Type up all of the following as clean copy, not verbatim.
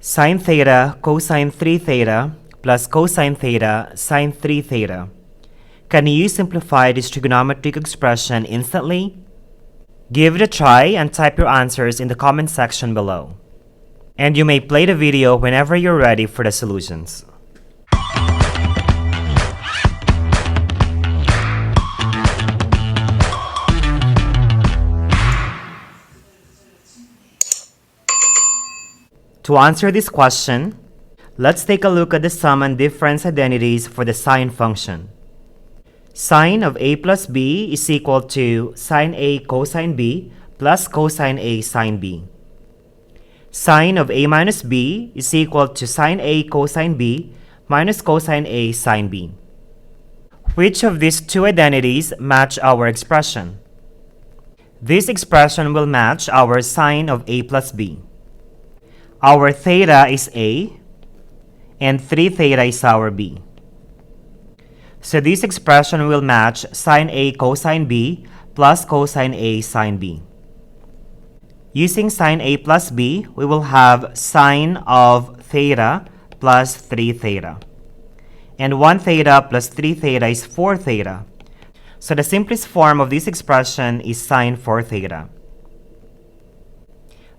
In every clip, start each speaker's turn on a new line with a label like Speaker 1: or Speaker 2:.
Speaker 1: Sine theta cosine 3 theta plus cosine theta sine 3 theta. Can you simplify this trigonometric expression instantly? Give it a try and type your answers in the comment section below. And you may play the video whenever you're ready for the solutions. To answer this question, let's take a look at the sum and difference identities for the sine function. Sine of a plus b is equal to sine a cosine b plus cosine a sine b. Sine of a minus b is equal to sine a cosine b minus cosine a sine b. Which of these two identities match our expression? This expression will match our sine of a plus b. Our theta is a, and 3 theta is our b. So this expression will match sine a cosine b plus cosine a sine b. Using sine a plus b, we will have sine of theta plus 3 theta. And 1 theta plus 3 theta is 4 theta. So the simplest form of this expression is sine 4 theta.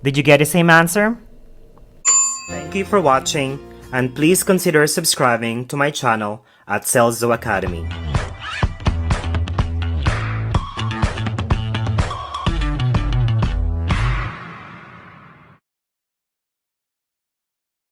Speaker 1: Did you get the same answer? Thank you for watching, and please consider subscribing to my channel at Celzo Academy.